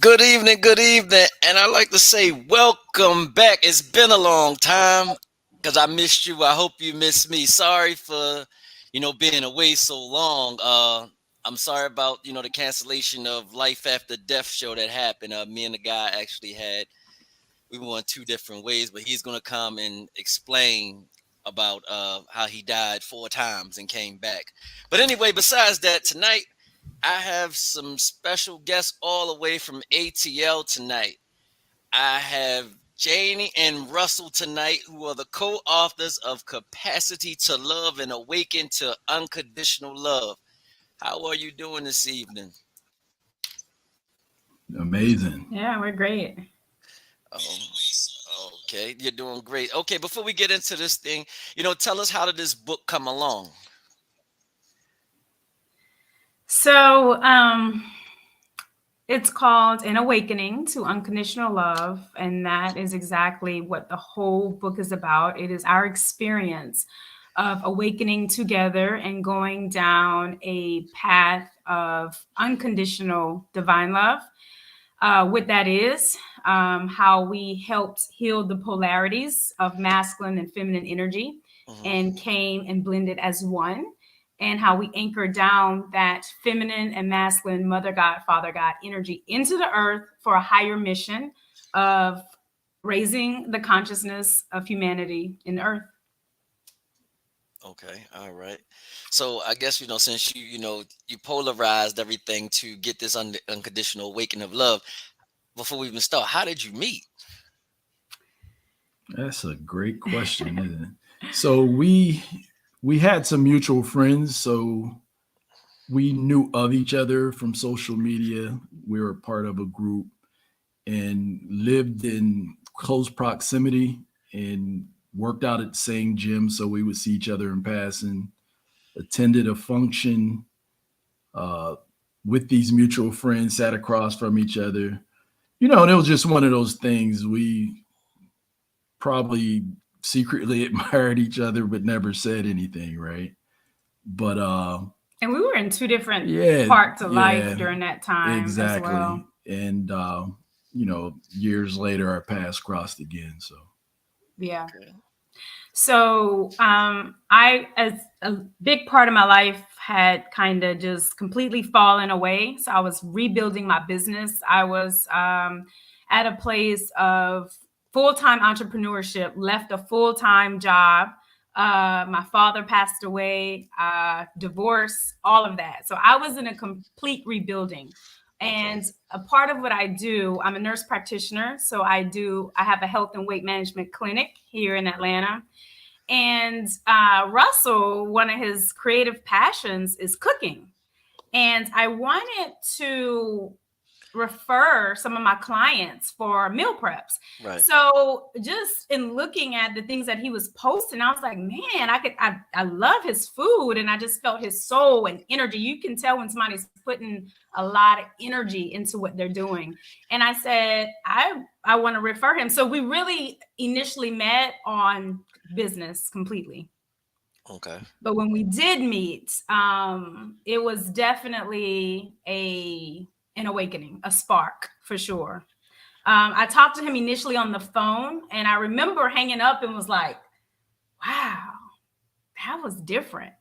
Good evening, and I'd like to say welcome back. It's been a long time because I missed you. I hope you missed me. Sorry for, being away so long. I'm sorry about, the cancellation of Life After Death show that happened. Me and the guy actually we went two different ways, but he's gonna come and explain about how he died four times and came back. But anyway, besides that, tonight I have some special guests all the way from ATL tonight. I have Janie and Russell tonight, who are the co-authors of Capacity to Love and Awaken to Unconditional Love. How are you doing this evening? Amazing. Yeah, we're great. Oh, okay, you're doing great. Okay, before we get into this thing, tell us, how did this book come along? So, it's called An Awakening to Unconditional Love, and that is exactly what the whole book is about. It is our experience of awakening together and going down a path of unconditional divine love. What that is, how we helped heal the polarities of masculine and feminine energy Mhm. and came and blended as one, and how we anchor down that feminine and masculine mother God, father God energy into the earth for a higher mission of raising the consciousness of humanity in the earth. Okay, all right. So I guess since you polarized everything to get this unconditional awakening of love. Before we even start, how did you meet? That's a great question, isn't it? So we had some mutual friends, so we knew of each other from social media. We were part of a group and lived in close proximity and worked out at the same gym, so we would see each other in passing. Attended a function uh, with these mutual friends, sat across from each other. And it was just one of those things. We probably secretly admired each other but never said anything, right? But And we were in two different yeah, parts of life yeah, during that time as exactly. well. And years later our paths crossed again. So Yeah. Okay. So, I, as a big part of my life, had kind of just completely fallen away. So, I was rebuilding my business. I was at a place of full time entrepreneurship, left a full time job. My father passed away, divorce, all of that. So, I was in a complete rebuilding. Okay. And a part of what I do, I'm a nurse practitioner. So, I have a health and weight management clinic here in Atlanta. And Russell, one of his creative passions is cooking. And I wanted to refer some of my clients for meal preps. Right. So just in looking at the things that he was posting, I was like, man, I love his food, and I just felt his soul and energy. You can tell when somebody's putting a lot of energy into what they're doing. And I said, I want to refer him. So we really initially met on business completely. Okay. But when we did meet, it was definitely an awakening, a spark for sure. I talked to him initially on the phone, and I remember hanging up and was like, "Wow, that was different."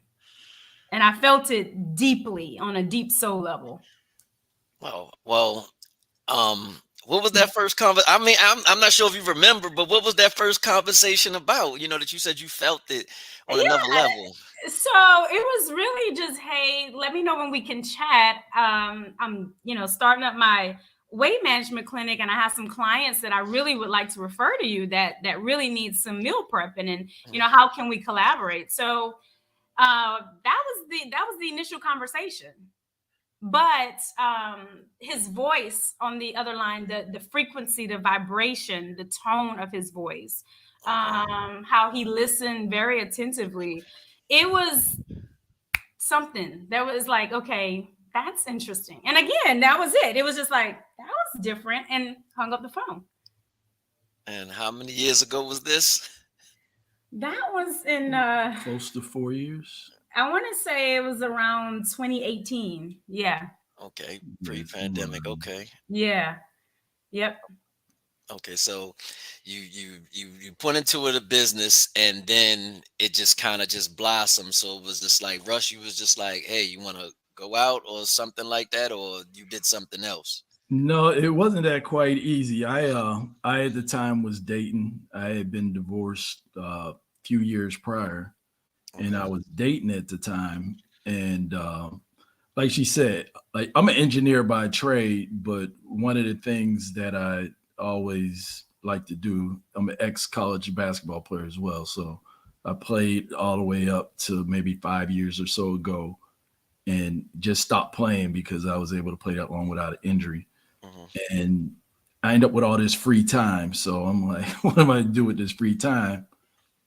And I felt it deeply on a deep soul level. Well, what was that first I mean, I'm not sure if you remember, but what was that first conversation about? That you said you felt it on another Yeah, level. so it was really just, hey, let me know when we can chat. I'm starting up my weight management clinic, and I have some clients that I really would like to refer to you that really need some meal prepping, and Mhm. how can we collaborate? So that was the initial conversation. But his voice on the other line, the frequency, the vibration, the tone of his voice, Okay. how he listened very attentively, it was something that was like, okay, that's interesting. And again, that was it. It was just like, that was different, and hung up the phone. And how many years ago was this? That was in close to 4 years. I want to say it was around 2018. Yeah. Okay, Yeah, somewhere pre-pandemic. around Okay. Yeah. Yep. Okay, so you put into it a business, and then it just kind of just blossomed. So it was just like Rush. You was just like, hey, you want to go out or something like that, or you did something else. No, it wasn't that quite easy. I at the time was dating. I had been divorced a few years prior, and Okay. I was dating at the time. And like she said, like I'm an engineer by trade, but one of the things that I always like to do, I'm an ex-college basketball player as well. So I played all the way up to maybe 5 years or so ago, and just stopped playing because I was able to play that long without an injury. Hmm. And I end up with all this free time. So I'm like, what am I to do with this free time?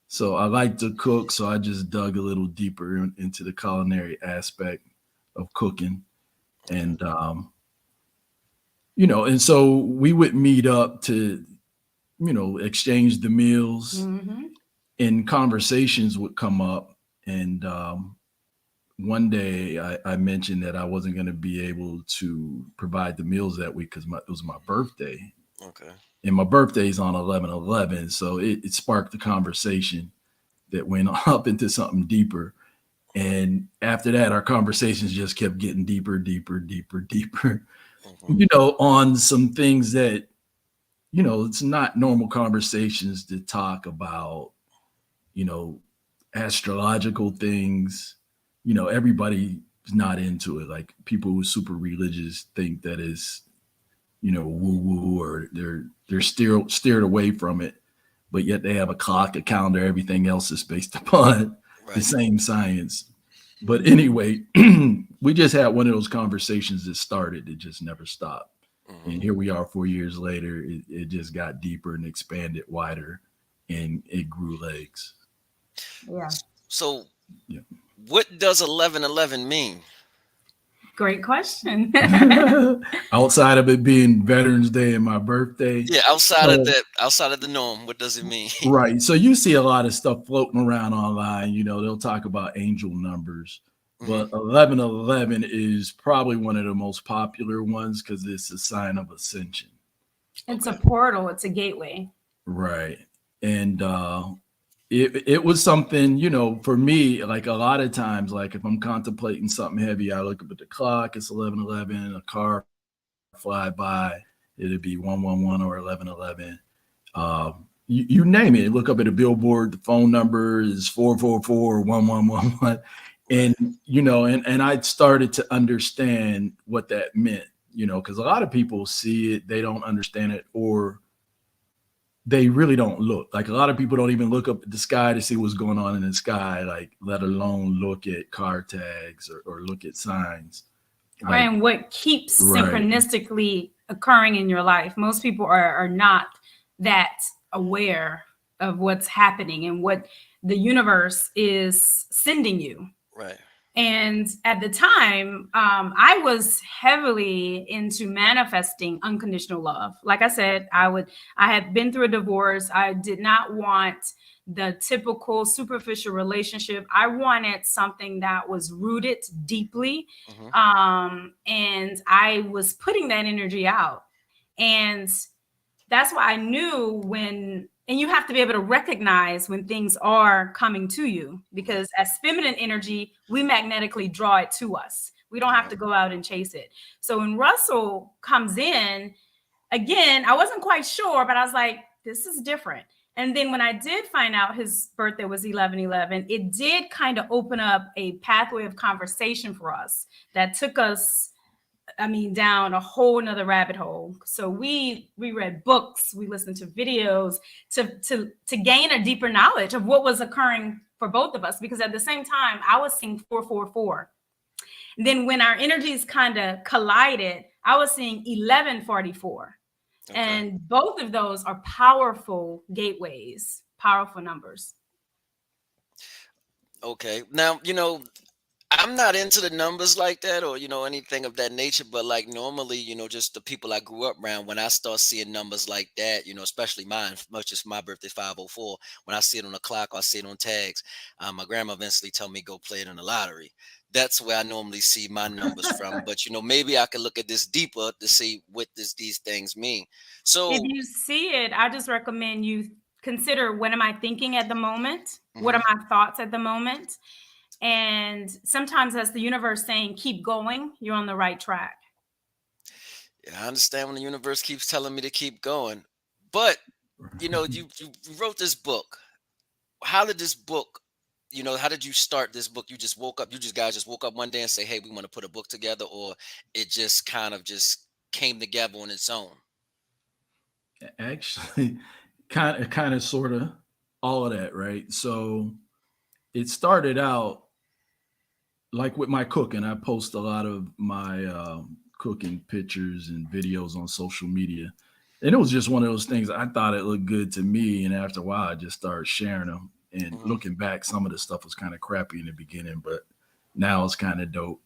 So I like to cook. So I just dug a little deeper into the culinary aspect of cooking. Okay. And, and so we would meet up to, exchange the meals, Hmm. and conversations would come up. And one day I mentioned that I wasn't going to be able to provide the meals that week because it was my birthday. Okay. And my birthday's on 11/11, so it sparked the conversation that went up into something deeper. And after that, our conversations just kept getting deeper, deeper, deeper, deeper, Hmm. on some things that, it's not normal conversations to talk about, you know, astrological things. Everybody's not into it. Like people who are super religious think that is, woo woo, or they're steered away from it, but yet they have a clock, a calendar, everything else is based upon the Right. same science. But anyway, we just had one of those conversations that started, it just never stopped. Hmm. And here we are 4 years later, it just got deeper and expanded wider, and it grew legs. Yeah. So, Yeah. what does 11/11 mean? Great question. Outside of it being Veterans Day and my birthday. Yeah, outside of So, that, outside of the norm, what does it mean? right. So you see a lot of stuff floating around online. They'll talk about angel numbers, Hmm. but 1111 is probably one of the most popular ones because it's a sign of ascension. It's a Okay. portal, it's a gateway. Right. And it was something, for me, like a lot of times, like if I'm contemplating something heavy, I look up at the clock, it's 1111, a car fly by, it'd be 111 or 1111. You name it. Look up at a billboard. The phone number is 444-1111, Right. and and I started to understand what that meant. Because a lot of people see it, they don't understand it, or they really don't look. Like a lot of people don't even look up at the sky to see what's going on in the sky, like let alone look at car tags or look at signs. Right. Like And what keeps right, synchronistically occurring in your life. Most people are not that aware of what's happening and what the universe is sending you. Right. And at the time, I was heavily into manifesting unconditional love. Like I said, I had been through a divorce. I did not want the typical superficial relationship. I wanted something that was rooted deeply. Hmm. And I was putting that energy out. And that's why I knew when, and you have to be able to recognize when things are coming to you, because as feminine energy, we magnetically draw it to us. We don't have Right. to go out and chase it. So when Russell comes in, again, I wasn't quite sure, but I was like, this is different. And then when I did find out his birthday was 11/11, it did kind of open up a pathway of conversation for us that took us, I mean, down a whole nother rabbit hole. So we read books, we listened to videos to gain a deeper knowledge of what was occurring for both of us. Because at the same time, I was seeing 444. Then when our energies kind of collided, I was seeing 1144. Okay. And both of those are powerful gateways, powerful numbers. Okay. Now, I'm not into the numbers like that, or anything of that nature, but like normally, just the people I grew up around, when I start seeing numbers like that, especially mine, much as my birthday 504, when I see it on the clock or I see it on tags, my grandma eventually told me go play it in the lottery. That's where I normally see my numbers from. But maybe I could look at this deeper to see what these things mean. If So you see it, I just recommend you consider, what am I thinking at the moment? What mhm, are my thoughts at the moment? And sometimes that's the universe saying, keep going, you're on the right track. yeah, I understand when the universe keeps telling me to keep going. But you wrote this book. How did this book, how did you start this book? You just woke up, you just guys just woke up one day and say, hey, we want to put a book together, or it just kind of just came together on its own? Actually, kind of, sort of, all of that, right? So it started out like with my cooking. I post a lot of my cooking pictures and videos on social media, and it was just one of those things. I thought it looked good to me, and after a while, I just started sharing them. And Hmm. looking back, some of the stuff was kind of crappy in the beginning, but now it's kind of dope.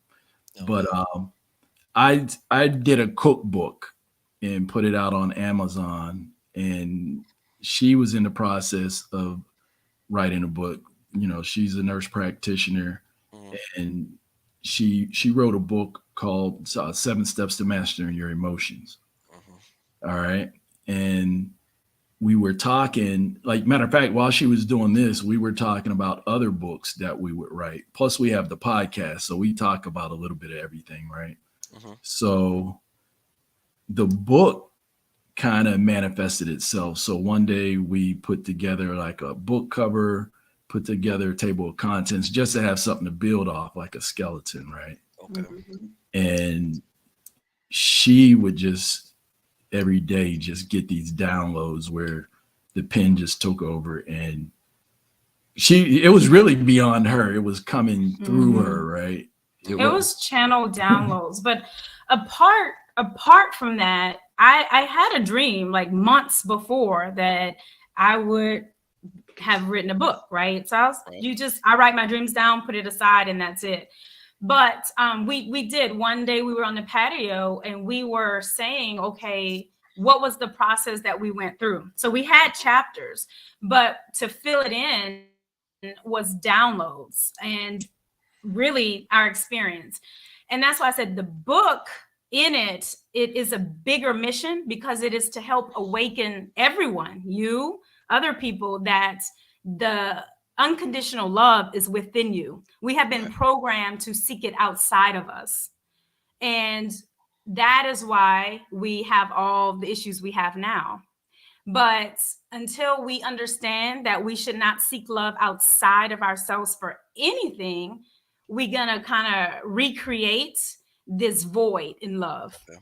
But Okay. I did a cookbook and put it out on Amazon, and she was in the process of writing a book. She's a nurse practitioner, Hmm. and she wrote a book called Seven Steps to Mastering Your Emotions. Hmm. All right, and we were talking. Like, matter of fact, while she was doing this, we were talking about other books that we would write. Plus, we have the podcast, so we talk about a little bit of everything, right? Hmm. So the book kind of manifested itself. So one day we put together like a book cover, put together a table of contents just to have something to build off, like a skeleton, right? Okay. Mhm. And she would just every day just get these downloads where the pen just took over, and it was really beyond her. It was coming through her, Mhm. right? It It Hmm. was. was channel downloads. But apart from that, I had a dream like months before that I would have written a book, right? So Right. I write my dreams down, put it aside, and that's it. But we did. One day we were on the patio and we were saying, okay, what was the process that we went through? So we had chapters, but to fill it in was downloads and really our experience. And that's why I said the book, in it is a bigger mission, because it is to help awaken everyone, you, other people, that the unconditional love is within you. We have been Right. programmed to seek it outside of us. And that is why we have all the issues we have now. But until we understand that we should not seek love outside of ourselves for anything, we're going to kind of recreate this void in love. Okay.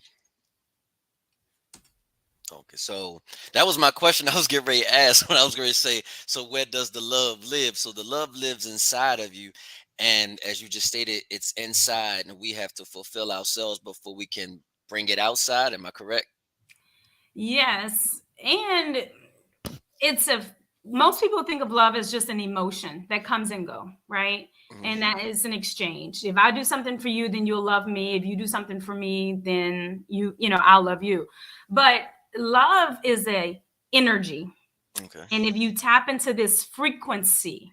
Okay. So that was my question I was getting ready to ask when I was going to say, so where does the love live? So the love lives inside of you. And as you just stated, it's inside, and we have to fulfill ourselves before we can bring it outside. Am I correct? Yes. And it's a most people think of love as just an emotion that comes and go, right? And Hmm. that is an exchange. If I do something for you, then you'll love me. If you do something for me, then I'll love you. But love is a energy. Okay. And if you tap into this frequency,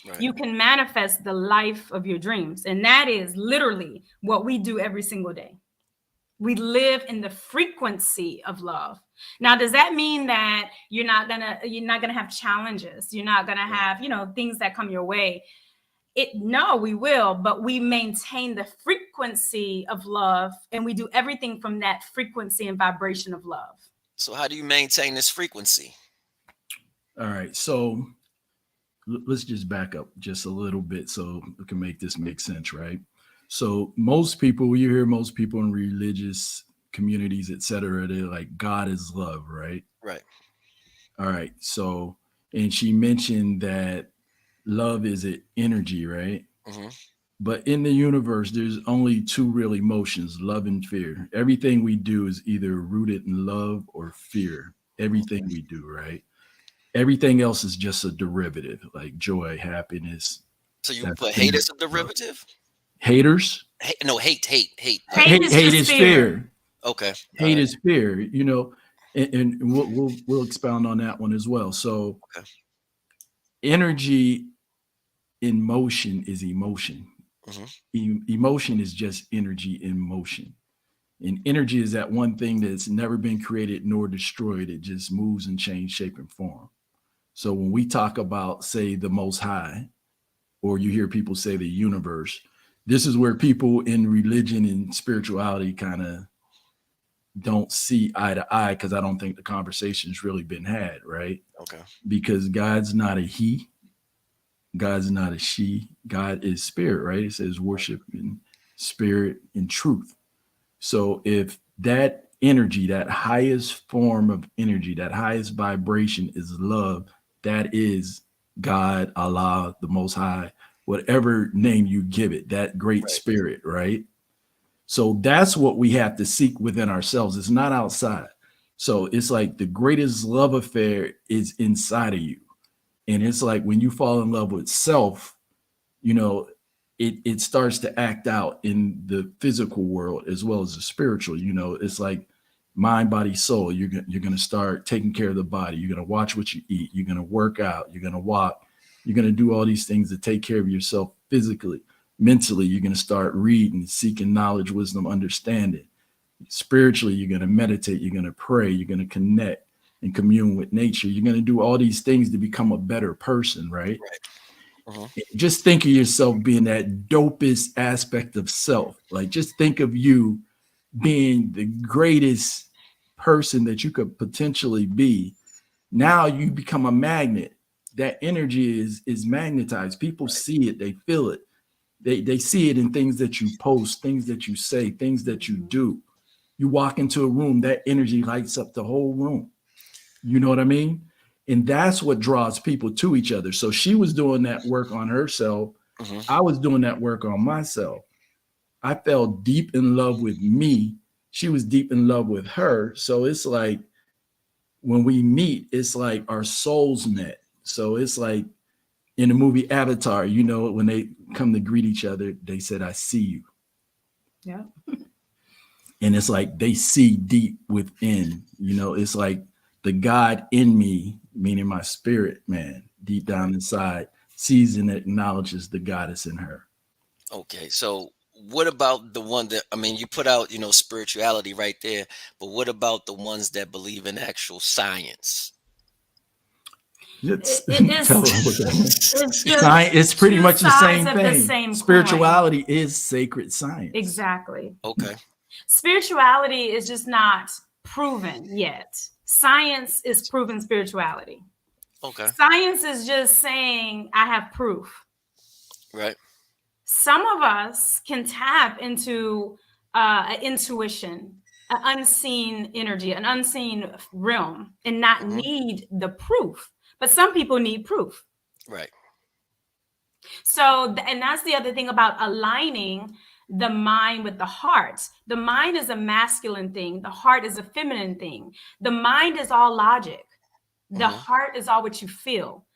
Right. you can manifest the life of your dreams. And that is literally what we do every single day. We live in the frequency of love. Now, does that mean that you're not gonna have challenges? You're not gonna Right. have, things that come your way? No, we will, but we maintain the frequency of love, and we do everything from that frequency and vibration of love. So how do you maintain this frequency? All right. So let's just back up just a little bit so we can make this make sense, right? So most people, you hear most people in religious communities, etc., they're like, God is love, right? Right. All right. So, and she mentioned that love is an energy, right? Hmm. But in the universe, there's only two real emotions, love and fear. Everything we do is either rooted in love or fear. Everything Okay. we do, right? Everything else is just a derivative, like joy, happiness. So you would That's put hate fear. as a Love. derivative? Haters. No, hate. Like, Hate is Hate just is fear. fear. okay. All Hate right. is fear. And we'll expound on that one as well. So Okay. energy in motion is emotion. Emotion is just energy in motion. And energy is that one thing that's never been created nor destroyed. It just moves and changes shape and form. So when we talk about, say, the Most High, or you hear people say the universe, this is where people in religion and spirituality kind of don't see eye to eye, because I don't think the conversation's really been had, right? Okay. Because God's not a he, God's not a she. God is spirit, right? It says worship in spirit and truth. So if that energy, that highest form of energy, that highest vibration is love, that is God, Allah, the Most High, whatever name you give it, that great spirit, right? So that's what we have to seek within ourselves. It's not outside. So it's like the greatest love affair is inside of you. And it's like when you fall in love with self, you know, it starts to act out in the physical world as well as the spiritual. You know, it's like mind, body, soul. You're going to start taking care of the body. You're going to watch what you eat. You're going to work out. You're going to walk. You're going to do all these things to take care of yourself physically. Mentally, you're going to start reading, seeking knowledge, wisdom, understanding. Spiritually, you're going to meditate. You're going to pray. You're going to connect and commune with nature. You're going to do all these things to become a better person, right? Just think of yourself being that dopest aspect of self. Like, just think of you being the greatest person that you could potentially be. Now you become a magnet. That energy is magnetized. People see it, they feel it. They see it in things that you post, things that you say, things that you do. You walk into a room, that energy lights up the whole room. You know what I mean? And that's what draws people to each other. So she was doing that work on herself. I was doing that work on myself. I fell deep in love with me. She was deep in love with her. So it's like when we meet, it's like our souls met. So it's like in the movie Avatar, you know, when they come to greet each other, they said, "I see you." Yeah. And it's like they see deep within, you know, it's like the God in me, meaning my spirit, man, deep down inside, sees and acknowledges the goddess in her. Okay. So what about the one that, I mean, you put out, you know, spirituality right there, but what about the ones that believe in actual science? It's, It's tell her what that means. it's Science, it's just pretty two much the sides same of the thing. same coin. Spirituality is sacred science. Exactly. Okay. Spirituality is just not proven yet. Science is proven spirituality. Okay. Science is just saying, I have proof. Right. Some of us can tap into an intuition, an unseen energy, an unseen realm, and not need the proof. But some people need proof. Right. So, and that's the other thing about aligning the mind with the heart. The mind is a masculine thing. The heart is a feminine thing. The mind is all logic. The heart is all what you feel.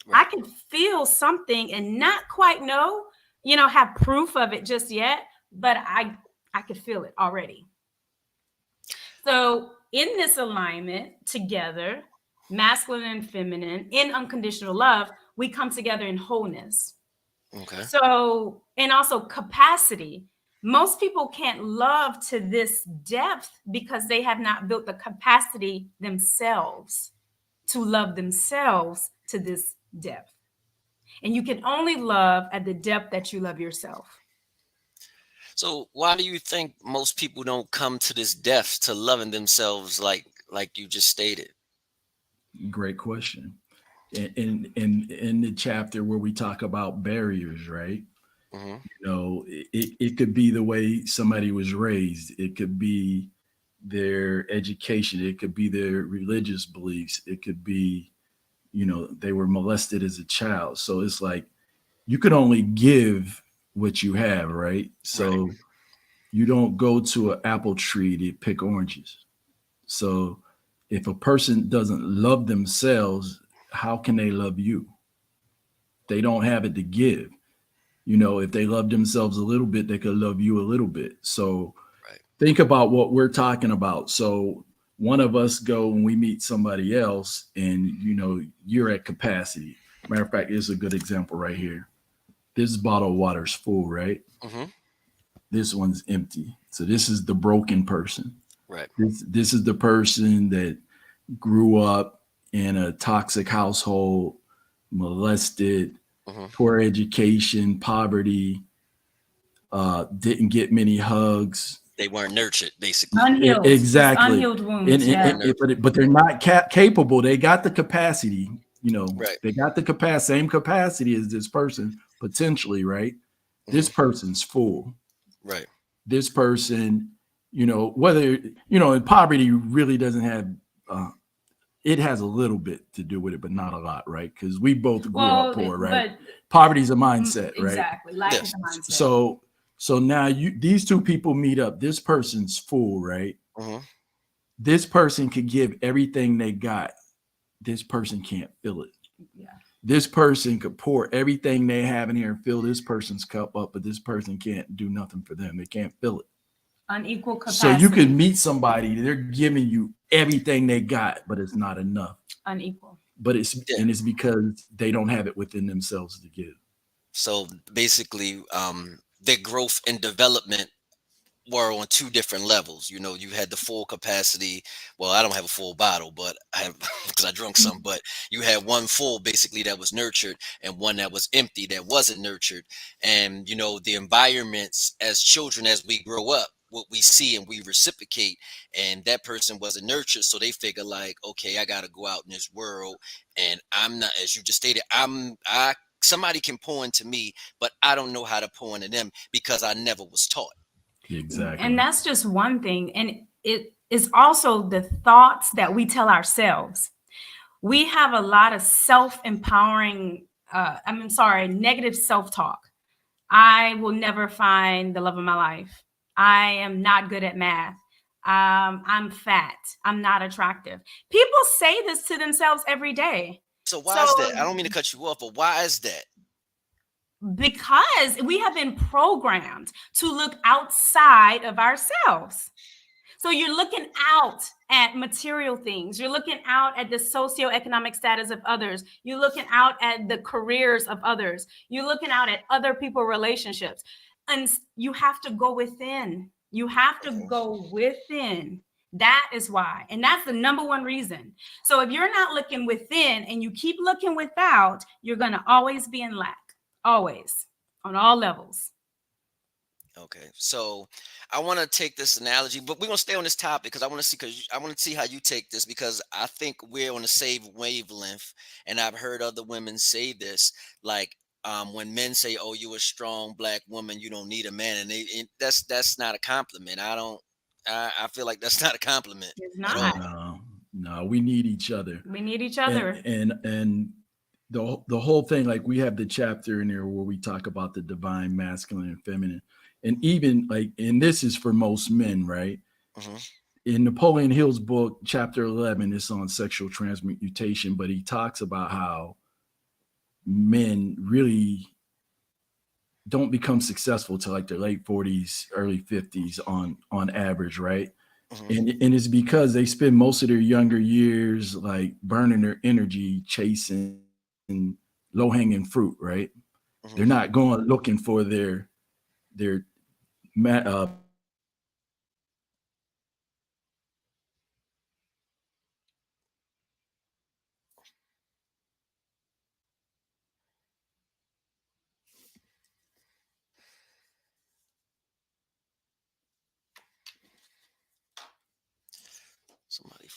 Right. I can feel something and not quite know, you know, have proof of it just yet, but I could feel it already. So in this alignment together, masculine and feminine, in unconditional love, we come together in wholeness. Okay. So, and also capacity. Most people can't love to this depth because they have not built the capacity themselves to love themselves to this depth. And you can only love at the depth that you love yourself. So why do you think most people don't come to this depth to loving themselves like you just stated? Great question. In the chapter where we talk about barriers, right? You know, it could be the way somebody was raised. It could be their education. It could be their religious beliefs. It could be, you know, they were molested as a child. So it's like you could only give what you have, right? So you don't go to an apple tree to pick oranges. So if a person doesn't love themselves, how can they love you? They don't have it to give. You know, if they love themselves a little bit, they could love you a little bit. So think about what we're talking about. So one of us go when we meet somebody else and, you know, you're at capacity. Matter of fact, here's a good example right here. this bottle of water is full, right? Mm-hmm. This one's empty. So this is the broken person. Right. This is the person that grew up in a toxic household, molested, Mm-hmm. poor education, poverty, didn't get many hugs. They weren't nurtured, basically. Unhealed. Just Exactly. unhealed wounds. And, They Yeah. weren't nurtured. but they're not capable. They got the capacity, Right. they got the capacity, same capacity as this person potentially, right? This Mm-hmm. person's full. Right. This person, whether, and poverty really doesn't have, uh, it has a little bit to do with it, but not a lot, right? Because we both grew up Well, poor, right? but Poverty's a mindset, right? exactly. Lack is Yes. a mindset. So now these two people meet up. This person's full, right? Mm-hmm. This person could give everything they got. This person can't fill it. Yeah. This person could pour everything they have in here and fill this person's cup up, but this person can't do nothing for them. They can't fill it. Unequal So capacity. you can meet somebody, they're giving you everything they got, but it's not enough. Unequal. But Yeah. it's because they don't have it within themselves to give. So basically, their growth and development were on two different levels. You had the full capacity. Well, I don't have a full bottle, but I have because I drunk some. But you had one full, basically, that was nurtured, and one that was empty, that wasn't nurtured. And the environments as children, as we grow up, what we see and we reciprocate. And that person wasn't nurtured, so they figure like, okay, I got to go out in this world, and I'm not, as you just stated, I. Somebody can pour into me, but I don't know how to pour into them because I never was taught. Exactly. And that's just one thing. And it is also the thoughts that we tell ourselves. We have a lot of self-empowering, negative self-talk. I will never find the love of my life. I am not good at math. I'm fat. I'm not attractive. People say this to themselves every day. So why is that? So I don't mean to cut you off, but why is that? because we have been programmed to look outside of ourselves. So you're looking out at material things. You're looking out at the socioeconomic status of others. You're looking out at the careers of others. You're looking out at other people's relationships. And you have to go within. You have to go within. That is why. And that's the number one reason. So if you're not looking within and you keep looking without, you're going to always be in lack. Always. On all levels. Okay, so I want to take this analogy, but we're gonna stay on this topic because I want to see how you take this because I think we're on the same wavelength, and I've heard other women say this, like when men say, "Oh, you're a strong black woman, you don't need a man," and that's not a compliment. I don't. I feel like that's not a compliment It's at not. all. No, we need each other. We need each And other. and the whole thing, like we have the chapter in there where we talk about the divine masculine and feminine. And even like, and this is for most men, right? Hmm. In Napoleon Hill's book, chapter 11, it's on sexual transmutation, but he talks about how men really don't become successful till like their late 40s, early 50s on average, right? Hmm. And it's because they spend most of their younger years like burning their energy chasing low hanging fruit, right? Hmm. They're not going looking for their passion or their passion is not Somebody.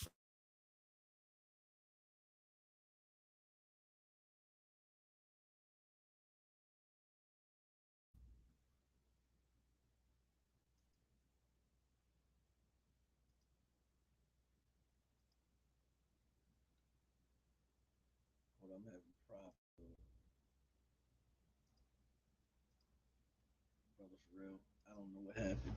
Hold on, I'm having problems. Brother, for real. I don't know what happened.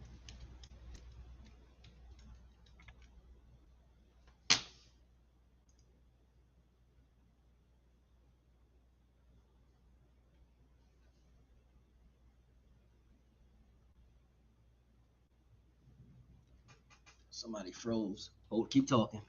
Somebody froze. Hold, keep talking.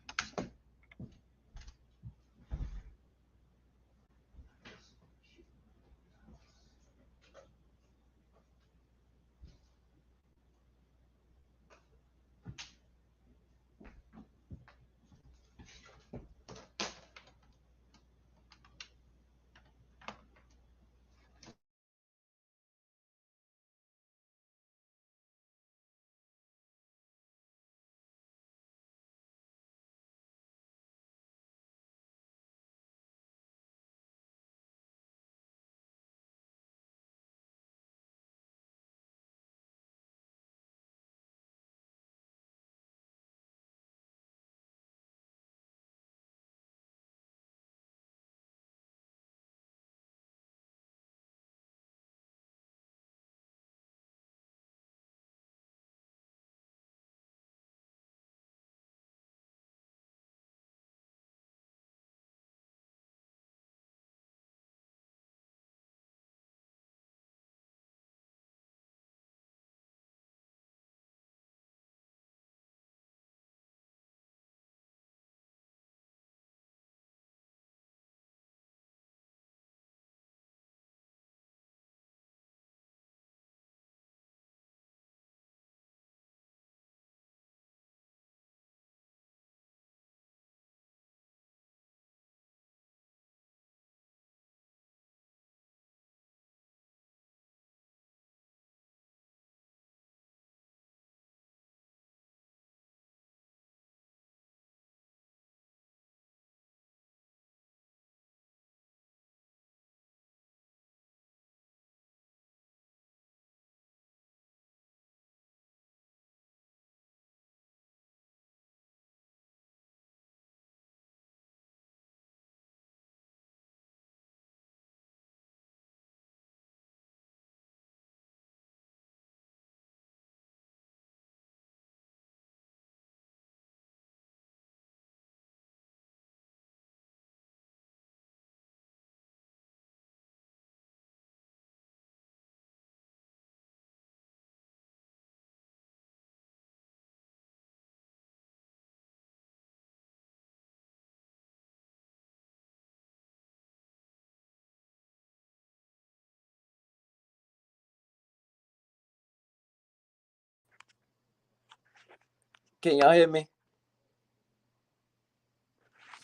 Can y'all hear me?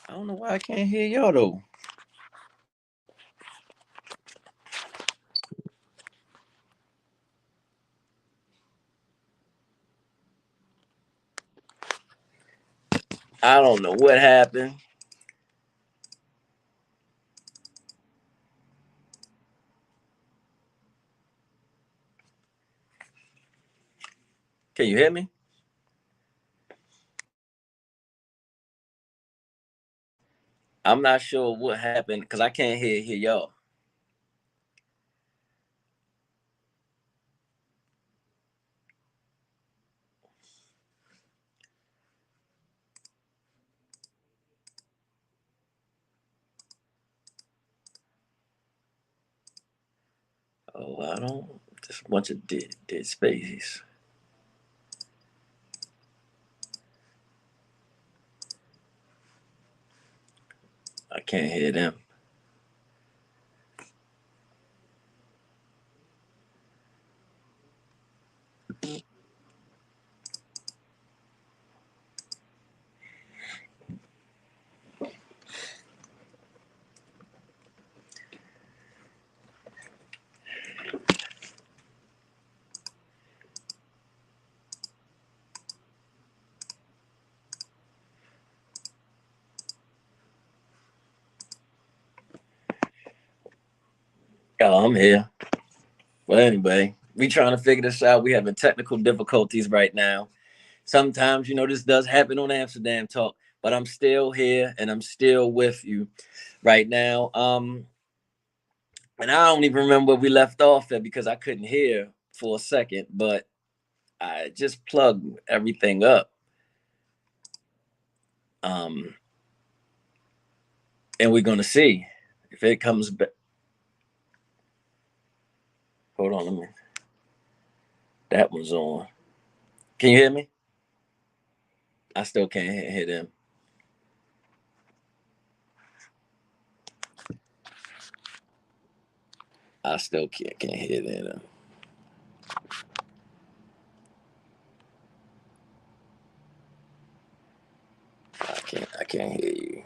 I don't know why I can't hear y'all though. I don't know what happened. Can you hear me? I'm not sure what happened because I can't hear y'all. Oh, I don't. Just a bunch of dead spaces. I can't hear them. Oh, I'm here. Well, anyway, we trying to figure this out. We having technical difficulties right now. Sometimes, this does happen on Amsterdam Talk, but I'm still here and I'm still with you right now. And I don't even remember where we left off at because I couldn't hear for a second, but I just plugged everything up. And we're gonna see if it comes back. Hold on, let me. That one's on. Can you hear me? I still can't hear them. I still can't hear them. I can't hear you.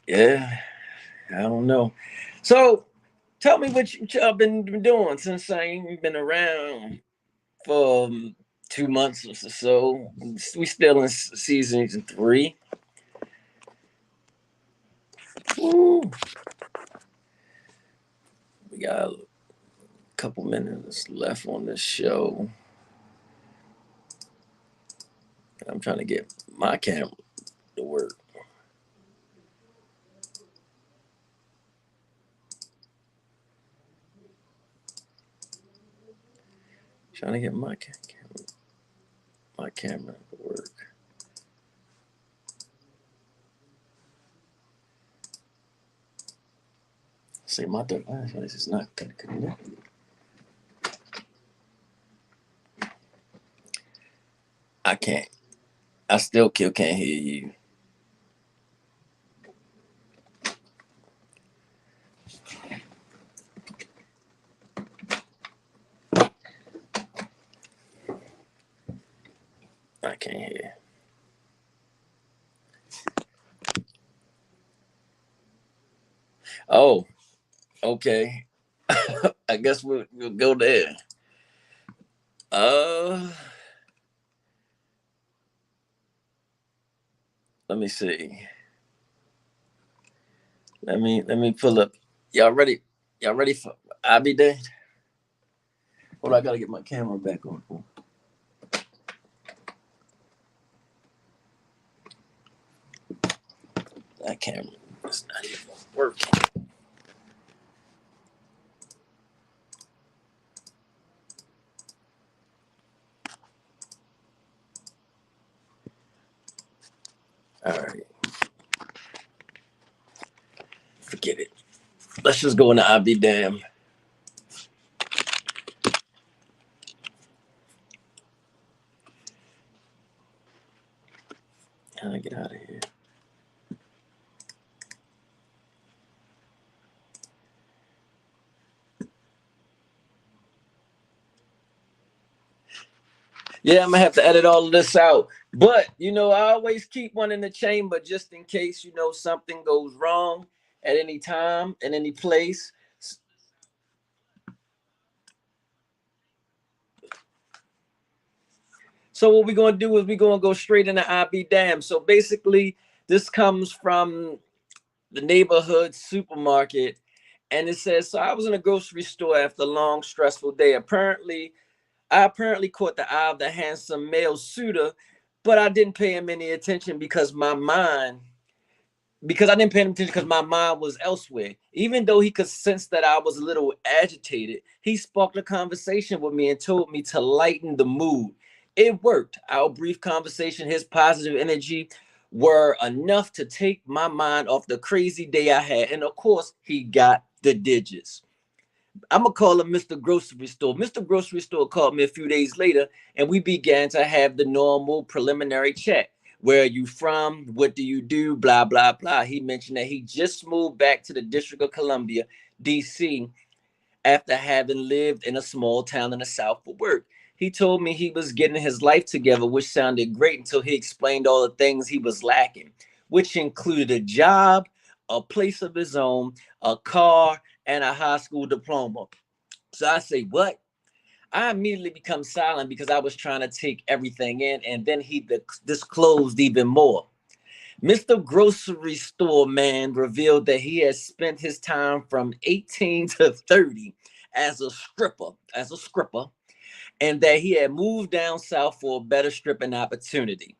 Yeah, I don't know. So tell me what y'all been doing since I ain't been around for 2 months or so. We still in season 3. Woo. We got a couple minutes left on this show. I'm trying to get my camera to work. Trying to get my camera to work. See, my device is not connected. I can't. I still can't hear you. I can't hear. Oh, okay. I guess we'll go there. Let me see. Let me pull up. Y'all ready? Y'all ready for I be there? Hold on, I gotta get my camera back on. That camera is not even working. All right. Forget it. Let's just go into I be damn. How do I get out of here? Yeah, I'm gonna have to edit all of this out. But you know, I always keep one in the chamber just in case, you know, something goes wrong at any time, in any place. So what we're gonna do is we're gonna go straight into I be damn. So basically, this comes from the neighborhood supermarket, and it says, so I was in a grocery store after a long, stressful day. I apparently caught the eye of the handsome male suitor, but I didn't pay him any attention because I didn't pay him attention because my mind was elsewhere. Even though he could sense that I was a little agitated, he sparked a conversation with me and told me to lighten the mood. It worked. Our brief conversation, his positive energy were enough to take my mind off the crazy day I had. And of course, he got the digits. I'm gonna call him Mr. Grocery Store. Mr. Grocery Store called me a few days later, and we began to have the normal preliminary chat. Where are you from? What do you do? Blah blah blah. He mentioned that he just moved back to the District of Columbia, D.C., after having lived in a small town in the South for work. He told me he was getting his life together, which sounded great until he explained all the things he was lacking, which included a job, a place of his own, a car, and a high school diploma. So I say, what? I immediately become silent because I was trying to take everything in, and then he disclosed even more. Mr. Grocery Store Man revealed that he had spent his time from 18 to 30 as a stripper, and that he had moved down south for a better stripping opportunity.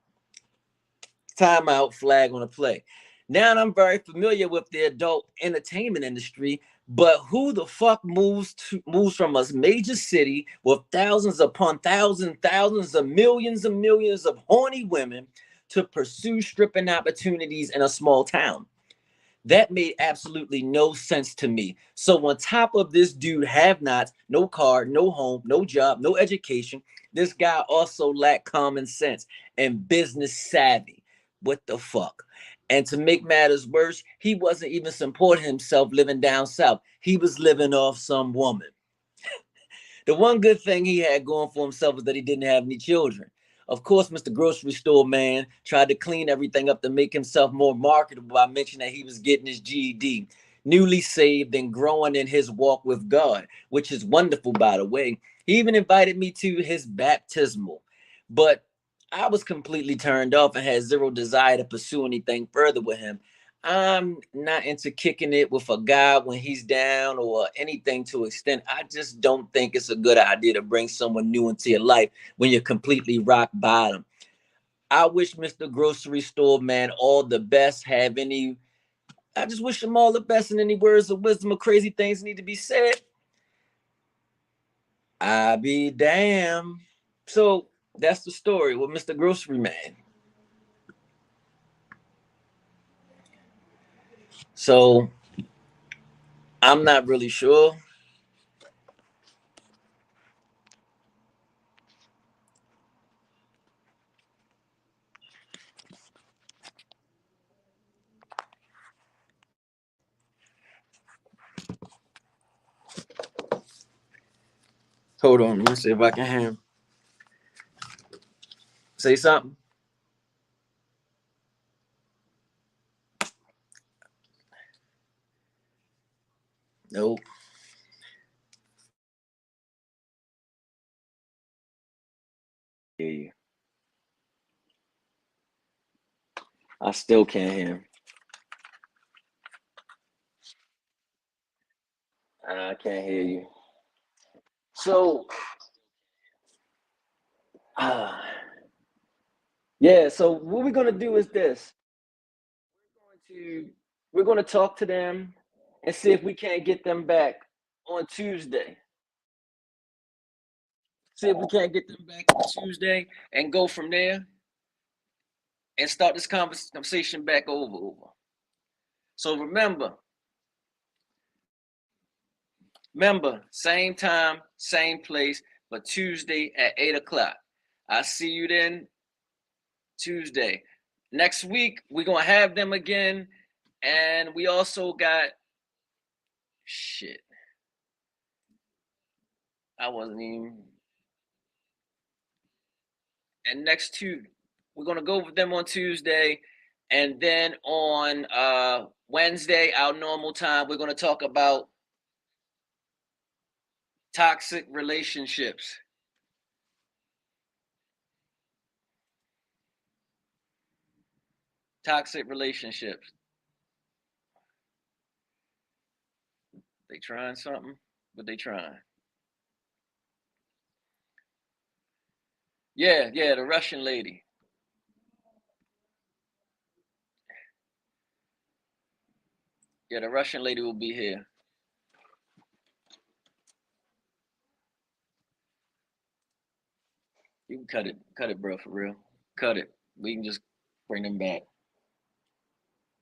Timeout, flag on the play. Now I'm very familiar with the adult entertainment industry, but who the fuck moves from a major city with thousands upon thousands of millions of horny women to pursue stripping opportunities in a small town? That made absolutely no sense to me. So on top of this dude have nots, no car, no home, no job, no education, this guy also lacked common sense and business savvy. What the fuck? And to make matters worse, he wasn't even supporting himself living down south. He was living off some woman. The one good thing he had going for himself was that he didn't have any children. Of course, Mr. Grocery Store Man tried to clean everything up to make himself more marketable by mentioning that he was getting his GED, newly saved and growing in his walk with God, which is wonderful, by the way. He even invited me to his baptismal, but I was completely turned off and had zero desire to pursue anything further with him. I'm not into kicking it with a guy when he's down or anything to extent. I just don't think it's a good idea to bring someone new into your life when you're completely rock bottom. I wish Mr. Grocery Store Man all the best. I just wish him all the best. And any words of wisdom or crazy things need to be said, I be damn. So that's the story with Mr. Grocery Man. So I'm not really sure. Hold on, let me see if I can hear him. Say something. Nope. Hear you. I still can't hear him. I can't hear you. So, uh, yeah. So what we're gonna do is this: we're going to talk to them and see if we can't get them back on Tuesday. See if we can't get them back on Tuesday and go from there and start this conversation back over. So remember, same time, same place, but Tuesday at 8 o'clock. I'll see you then Tuesday. Next week, we're going to have them again. And we also got shit. I wasn't even. And we're gonna go over them on Tuesday, and then on Wednesday, our normal time, we're gonna talk about toxic relationships. Toxic relationships. They trying something, but they trying. Yeah, the Russian lady. Yeah, the Russian lady will be here. You can cut it, bro, for real. Cut it. We can just bring them back.